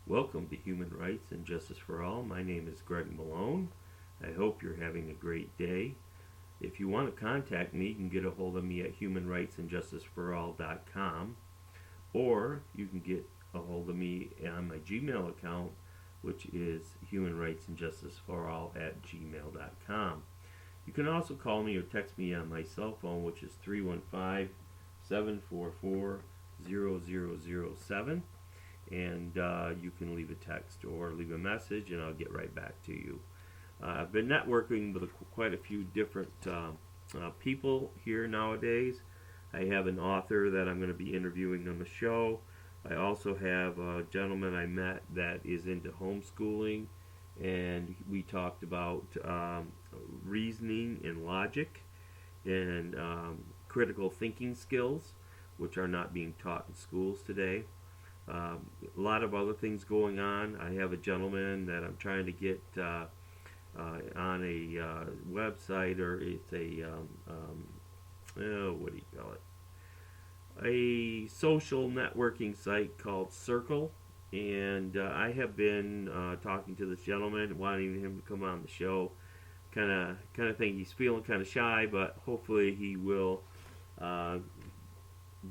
Welcome to Human Rights and Justice for All. My name is Greg Malone. I hope you're having a great day. If you want to contact me, you can get a hold of me at humanrightsandjusticeforall.com, or you can get a hold of me on my Gmail account, which is humanrightsandjusticeforall@gmail.com. You can also call me or text me on my cell phone, which is 315-744-0007. And you can leave a text or leave a message, and I'll get right back to you. I've been networking with quite a few different people here nowadays. I have an author that I'm going to be interviewing on the show. I also have a gentleman I met that is into homeschooling, and we talked about reasoning and logic and critical thinking skills, which are not being taught in schools today. A lot of other things going on. I have a gentleman that I'm trying to get on a website, or it's a what do you call it? A social networking site called Circle, and I have been talking to this gentleman, wanting him to come on the show. Kind of think he's feeling kind of shy, but hopefully he will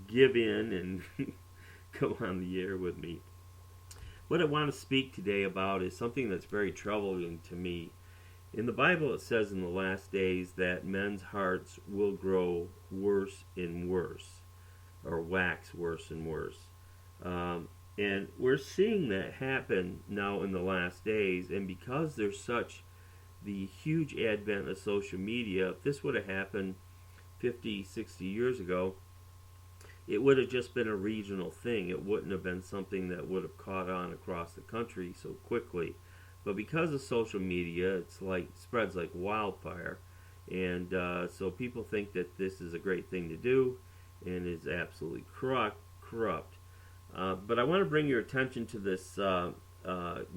give in and go on the air with me. What I want to speak today about is something that's very troubling to me. In the Bible it says in the last days that men's hearts will grow worse and worse, or wax worse and worse. And we're seeing that happen now in the last days, and because there's such the huge advent of social media, if this would have happened 50, 60 years ago, it would have just been a regional thing. It wouldn't have been something that would have caught on across the country so quickly. But because of social media, it's like spreads like wildfire, and so people think that this is a great thing to do, and is absolutely corrupt. But I want to bring your attention to this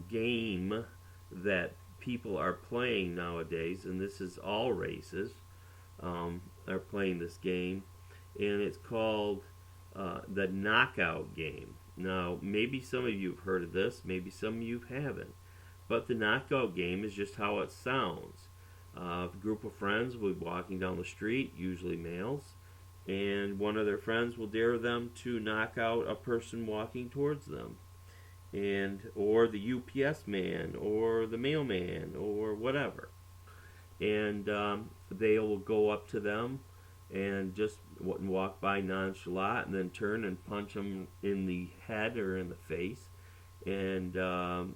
game that people are playing nowadays, and this is all races are playing this game, and it's called the knockout game. Now, maybe some of you have heard of this, maybe some of you haven't. But the knockout game is just how it sounds. A group of friends will be walking down the street, usually males, and one of their friends will dare them to knock out a person walking towards them, or the UPS man, or the mailman, or whatever. And they will go up to them and just walk by nonchalant, and then turn and punch them in the head or in the face, and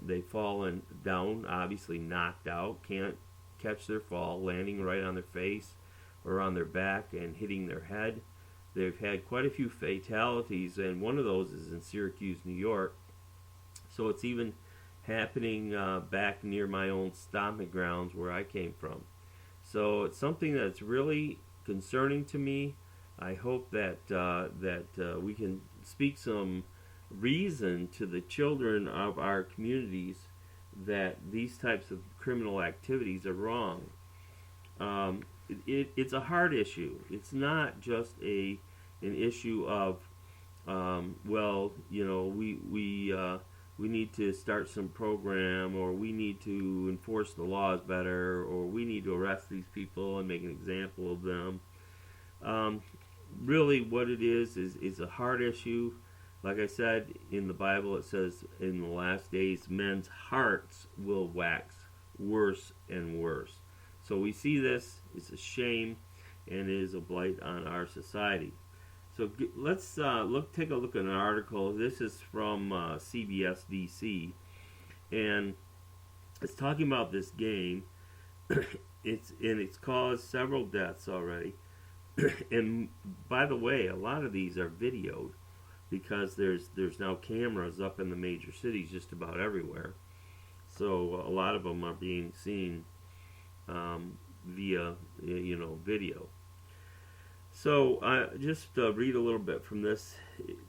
they fall down, obviously knocked out, can't catch their fall, landing right on their face or on their back and hitting their head. They've had quite a few fatalities, and one of those is in Syracuse, New York. So it's even happening back near my own stomping grounds where I came from. So it's something that's really concerning to me. I hope that we can speak some reason to the children of our communities that these types of criminal activities are wrong. It's a hard issue. It's not just an issue of we need to start some program, or we need to enforce the laws better, or we need to arrest these people and make an example of them. Really what it is a hard issue. Like I said, in the Bible it says in the last days men's hearts will wax worse and worse. So we see this, it's a shame, and it is a blight on our society. So let's take a look at an article. This is from CBS DC, and it's talking about this game. It's caused several deaths already. And by the way, a lot of these are videoed, because there's now cameras up in the major cities just about everywhere. So a lot of them are being seen via video. So just read a little bit from this.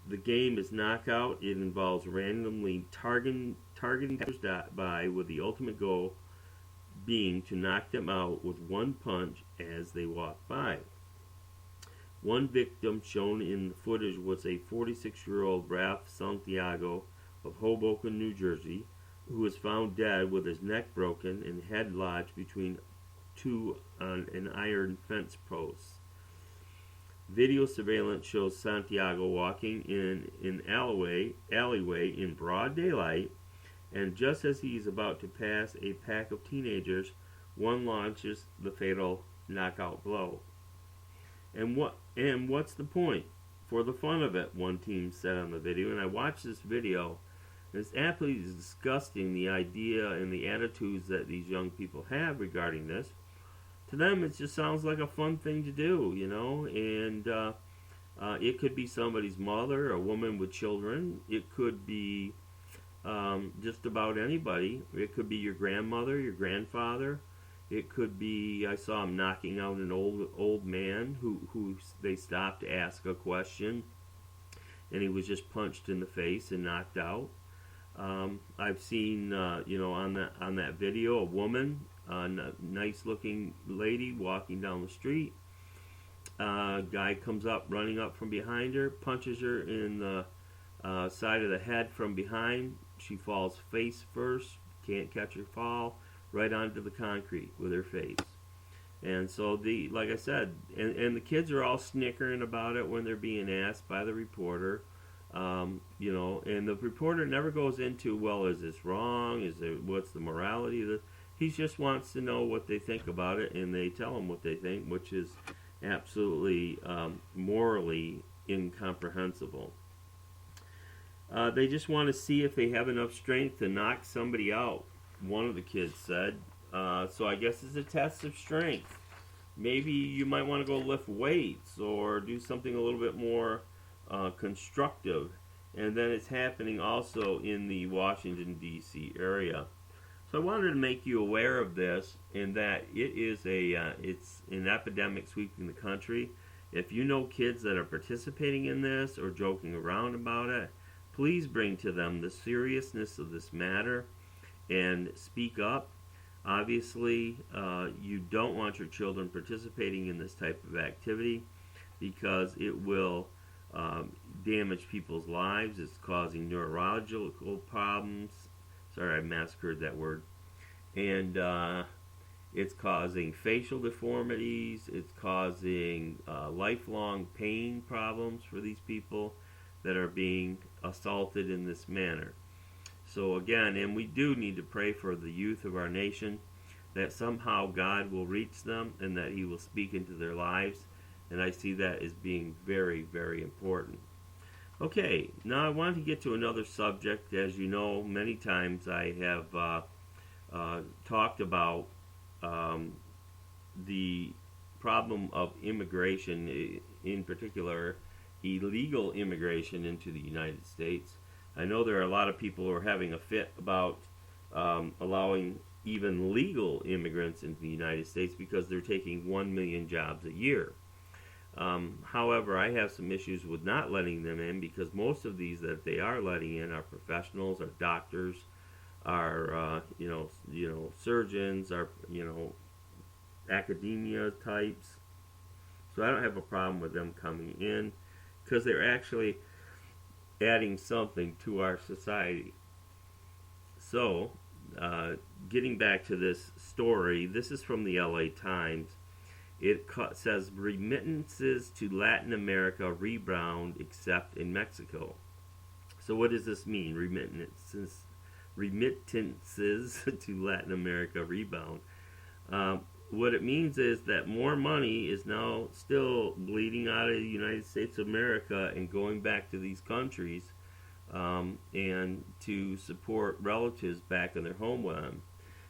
The game is knockout. It involves randomly targeting passers-by, with the ultimate goal being to knock them out with one punch as they walk by. One victim shown in the footage was a 46-year-old Ralph Santiago, of Hoboken, New Jersey, who was found dead with his neck broken and head lodged between two on an iron fence post. Video surveillance shows Santiago walking in an alleyway in broad daylight, and just as he's about to pass a pack of teenagers, one launches the fatal knockout blow. And what's the point? For the fun of it, one teen said on the video, and I watched this video, and it's absolutely disgusting, the idea and the attitudes that these young people have regarding this. To them, it just sounds like a fun thing to do, and it could be somebody's mother, a woman with children. It could be just about anybody. It could be your grandmother, your grandfather. It could be, I saw him knocking out an old man who they stopped to ask a question, and he was just punched in the face and knocked out. I've seen, on that video, a woman, a nice-looking lady walking down the street. Guy comes up, running up from behind her, punches her in the side of the head from behind. She falls face first, can't catch her fall, right onto the concrete with her face. And so, like I said, and the kids are all snickering about it when they're being asked by the reporter. And the reporter never goes into, well, is this wrong? What's the morality of this? He just wants to know what they think about it, and they tell him what they think, which is absolutely morally incomprehensible. They just want to see if they have enough strength to knock somebody out, one of the kids said. So I guess it's a test of strength. Maybe you might want to go lift weights or do something a little bit more constructive. And then it's happening also in the Washington, D.C. area. So I wanted to make you aware of this, and that it's an epidemic sweeping the country. If you know kids that are participating in this or joking around about it, please bring to them the seriousness of this matter and speak up. Obviously, you don't want your children participating in this type of activity because it will damage people's lives. It's causing neurological problems. Sorry, I massacred that word. And it's causing facial deformities. It's causing lifelong pain problems for these people that are being assaulted in this manner. So again, and we do need to pray for the youth of our nation, that somehow God will reach them and that He will speak into their lives. And I see that as being very, very important. Okay, now I want to get to another subject. As you know, many times I have talked about the problem of immigration, in particular illegal immigration into the United States. I know there are a lot of people who are having a fit about allowing even legal immigrants into the United States because they're taking 1 million jobs a year. However, I have some issues with not letting them in because most of these that they are letting in are professionals, are doctors, are surgeons, are academia types. So I don't have a problem with them coming in because they're actually adding something to our society. So, getting back to this story, this is from the LA Times. It says remittances to Latin America rebound except in Mexico. So what does this mean? Remittances to Latin America rebound. What it means is that more money is now still bleeding out of the United States of America and going back to these countries and to support relatives back in their homeland.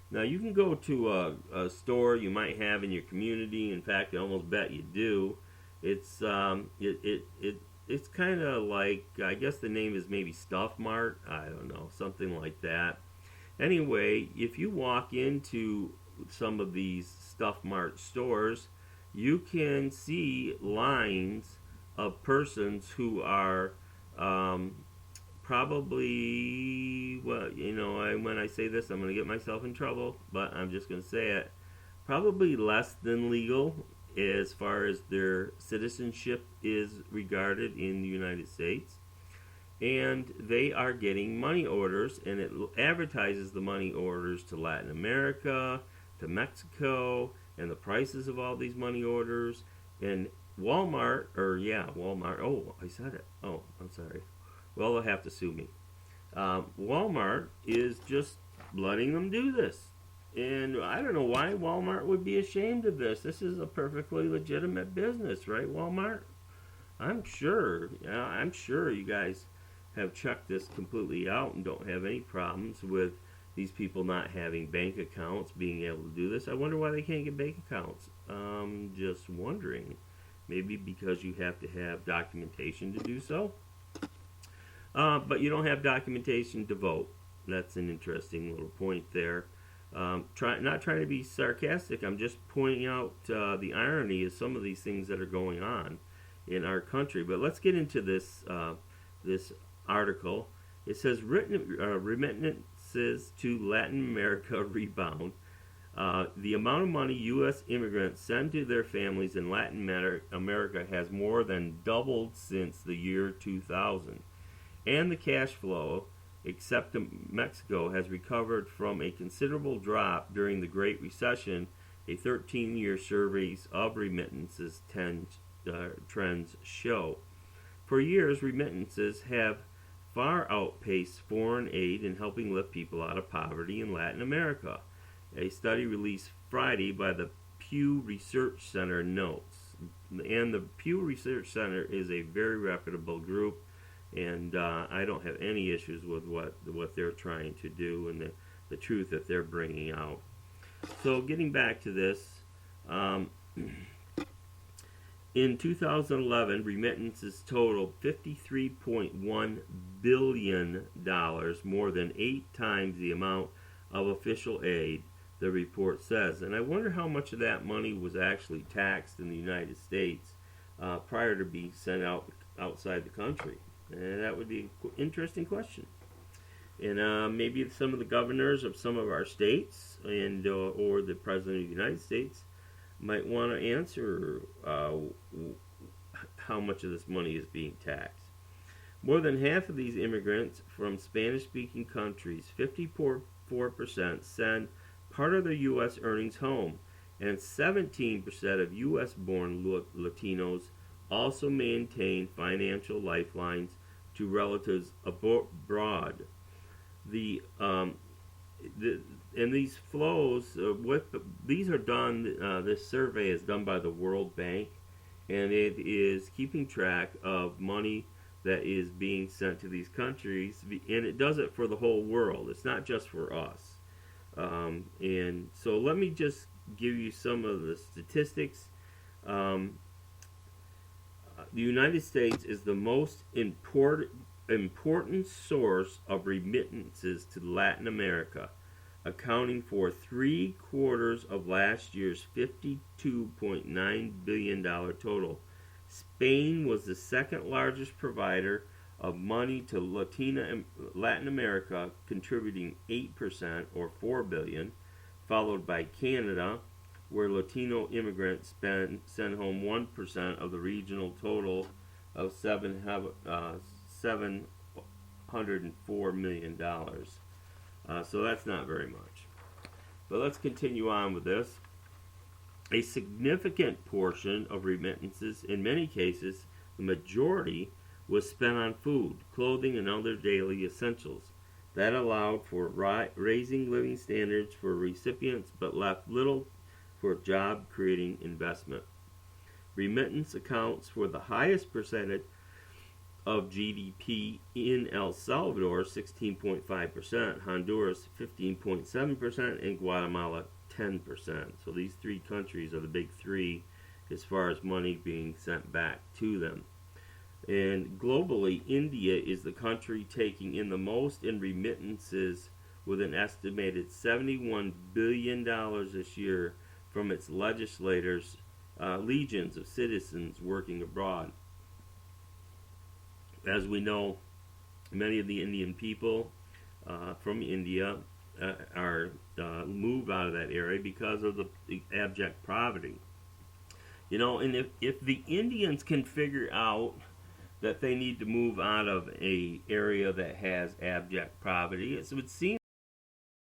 Now you can go to a store you might have in your community. In fact, I almost bet you do. It's it's kind of like, I guess the name is maybe Stuff Mart. I don't know, something like that. Anyway, if you walk into some of these Stuff Mart stores, you can see lines of persons who are probably, well, when I say this, I'm going to get myself in trouble, but I'm just going to say it, probably less than legal as far as their citizenship is regarded in the United States. and they are getting money orders, and it advertises the money orders to Latin America, to Mexico, and the prices of all these money orders. And Walmart. Oh, I said it. Oh, I'm sorry. Well, they'll have to sue me. Walmart is just letting them do this. And I don't know why Walmart would be ashamed of this. This is a perfectly legitimate business, right, Walmart? I'm sure you guys have checked this completely out and don't have any problems with these people not having bank accounts, being able to do this. I wonder why they can't get bank accounts. Just wondering. Maybe because you have to have documentation to do so. But you don't have documentation to vote. That's an interesting little point there. Not trying to be sarcastic. I'm just pointing out the irony of some of these things that are going on in our country. But let's get into this article. It says remittances to Latin America rebound. The amount of money U.S. immigrants send to their families in Latin America has more than doubled since the year 2000. And the cash flow, except Mexico, has recovered from a considerable drop during the Great Recession. A 13-year survey of remittances trends show. For years, remittances have far outpaced foreign aid in helping lift people out of poverty in Latin America. A study released Friday by the Pew Research Center notes. And the Pew Research Center is a very reputable group, and I don't have any issues with what they're trying to do and the truth that they're bringing out. So getting back to this, in 2011, remittances totaled $53.1 billion, more than 8 times the amount of official aid, the report says. And I wonder how much of that money was actually taxed in the United States prior to being sent outside the country. And that would be an interesting question. And maybe some of the governors of some of our states and or the President of the United States might want to answer how much of this money is being taxed. More than half of these immigrants from Spanish-speaking countries, 54%, send part of their U.S. earnings home, and 17% of U.S.-born Latinos also maintain financial lifelines to relatives abroad. And these flows, these are done. This survey is done by the World Bank, and it is keeping track of money that is being sent to these countries, and it does it for the whole world. It's not just for us. And so let me just give you some of the statistics. The United States is the most important source of remittances to Latin America, accounting for 3/4 of last year's $52.9 billion total. Spain was the second largest provider of money to Latin America, contributing 8% or $4 billion, followed by Canada, where Latino immigrants send home 1% of the regional total of $704 million. So that's not very much. But let's continue on with this. A significant portion of remittances, in many cases, the majority, was spent on food, clothing, and other daily essentials. That allowed for raising living standards for recipients, but left little for job-creating investment. Remittance accounts for the highest percentage of GDP in El Salvador, 16.5%, Honduras, 15.7%, and Guatemala, 10%. So these three countries are the big three as far as money being sent back to them. And globally, India is the country taking in the most in remittances, with an estimated $71 billion this year from its legislators, legions of citizens working abroad. As we know, many of the Indian people from India are moved out of that area because of the abject poverty. You know, and if the Indians can figure out that they need to move out of a area that has abject poverty. It would seem